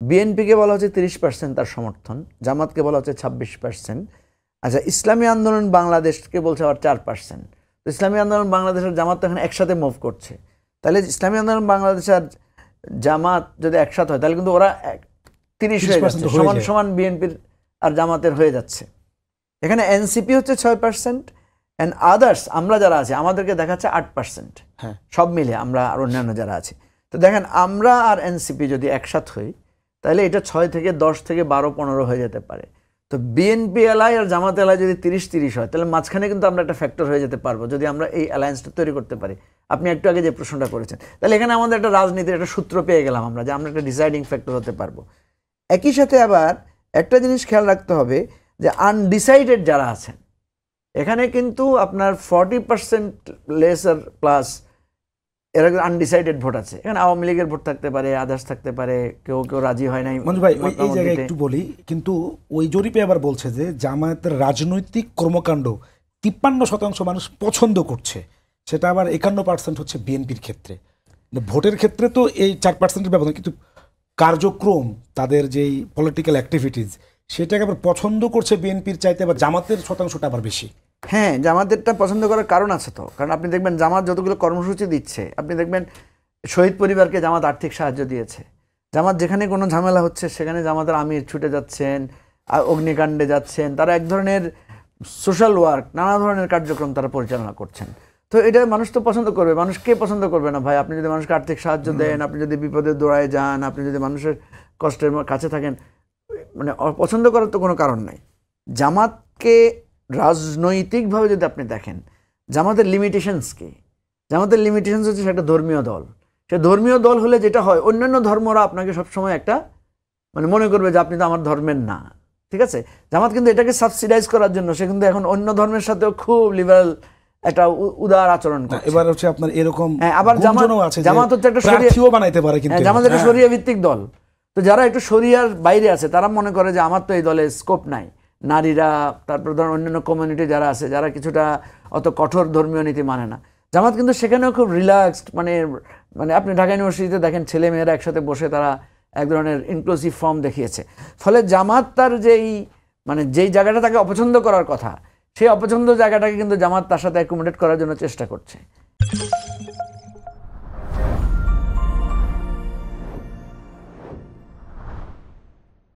বিএনপিকে বলা হচ্ছে 30% তার সমর্থন, জামাতকে বলা হচ্ছে 26%। আচ্ছা, ইসলামী আন্দোলন বাংলাদেশকে বলছে আবার 4%। তো ইসলামী আন্দোলন বাংলাদেশের জামাত তো এখন একসাথে মুভ করছে, তাহলে ইসলামী আন্দোলন বাংলাদেশ আর জামাত যদি একসাথে হয় তাহলে কিন্তু ওরা 30 হয়ে যাচ্ছে, সমান সমান বিএনপির আর জামাতের হয়ে যাচ্ছে। এখানে এনসিপি হচ্ছে 6% অ্যান্ড আদার্স আমরা যারা আছি আমাদেরকে দেখাচ্ছে 8%। হ্যাঁ, সব মিলে আমরা আর অন্যান্য যারা আছি। তো দেখেন, আমরা আর এনসিপি যদি একসাথ হই তাহলে এটা 6 থেকে 10 থেকে 12-15 হয়ে যেতে পারে। তো বিএনপি এলাই আর জামাত এলাই যদি 30-30 হয় তাহলে মাঝখানে কিন্তু আমরা একটা ফ্যাক্টর হয়ে যেতে পারবো যদি আমরা এই অ্যালায়েন্সটা তৈরি করতে পারি। আপনি একটু আগে যে প্রশ্নটা করেছেন, তাহলে এখানে আমাদের একটা রাজনীতির একটা সূত্র পেয়ে গেলাম আমরা, যে আমরা একটা ডিসাইডিং ফ্যাক্টর হতে পারবো। একই সাথে আবার একটা জিনিস খেয়াল রাখতে হবে যে আনডিসাইডেড যারা আছেন এখানে কিন্তু আপনার 40% লেসার প্লাস এরা আনডিসাইডেড ভোট আছে। এখানে আওয়ামী লীগের ভোট থাকতে পারে, আদার্স থাকতে পারে, কেউ কেউ রাজি হয় নাই। মঞ্জু ভাই, এই জায়গায় একটু বলি, কিন্তু ওই জরিপে আবার বলছে যে জামায়াতের রাজনৈতিক কর্মকাণ্ড 53% মানুষ পছন্দ করছে, সেটা আবার 51% হচ্ছে বিএনপির ক্ষেত্রে। ভোটের ক্ষেত্রে তো এই 4%-এর ব্যবধান, কিন্তু কার্যক্রম তাদের যেই পলিটিক্যাল অ্যাক্টিভিটিস সেটাকে আবার পছন্দ করছে বিএনপির চাইতে আবার জামাতের শতাংশটা আবার বেশি। হ্যাঁ, জামাতেরটা পছন্দ করার কারণ আছে তো, কারণ আপনি দেখবেন জামাত যতগুলো কর্মসূচি দিচ্ছে, আপনি দেখবেন শহীদ পরিবারকে জামাত আর্থিক সাহায্য দিয়েছে। জামাত যেখানে কোনো ঝামেলা হচ্ছে সেখানে জামাতের আমির ছুটে যাচ্ছেন, অগ্নিকাণ্ডে যাচ্ছেন, তারা এক ধরনের সোশ্যাল ওয়ার্ক, নানা ধরনের কার্যক্রম তারা পরিচালনা করছেন। তো এটা মানুষ তো পছন্দ করবে, মানুষ কে পছন্দ করবে না ভাই? আপনি যদি মানুষকে আর্থিক সাহায্য দেন, আপনি যদি বিপদে দৌড়ায় যান, আপনি যদি মানুষের কষ্টের কাছে থাকেন, মানে পছন্দ করার তো কোনো কারণ নাই। জামাতকে রাজনৈতিকভাবে যদি আপনি দেখেন, জামাতের লিমিটেশনস কি? জামাতের লিমিটেশনস হচ্ছে একটা ধর্মীয় দল। সে ধর্মীয় দল হলে যেটা হয়, অন্যান্য ধর্মরা আপনাকে সবসময় একটা মানে মনে করবে যে আপনি তো আমার ধর্মের না, ঠিক আছে? জামাত কিন্তু এটাকে সাবসিডাইজ করার জন্য সে কিন্তু এখন অন্য ধর্মের সাথেও খুব লিবারাল একটা উদার আচরণ করে। এবার হচ্ছে আপনার এরকম আবার জামাত হচ্ছে একটা শরিয়া বানাইতে পারে, কিন্তু জামাত একটা শরিয়া ভিত্তিক দল। তো যারা একটু শরিয়ার বাইরে আছে তারা মনে করে যে আমার তো এই দলে স্কোপ নাই, নারীরা, তারপর ধরুন অন্যান্য কমিউনিটি যারা আছে যারা কিছুটা অত কঠোর ধর্মীয় নীতি মানে না। জামাত কিন্তু সেখানেও খুব রিল্যাক্সড, মানে আপনি ঢাকা ইউনিভার্সিটিতে দেখেন ছেলে মেয়েরা একসাথে বসে তারা এক ধরনের ইনক্লুসিভ ফর্ম দেখিয়েছে। ফলে জামাত তার যেই জায়গাটা তাকে অপছন্দ করার কথা, সেই অপছন্দ জায়গাটাকে কিন্তু জামাত তার সাথে অ্যাকোমোডেট করার জন্য চেষ্টা করছে।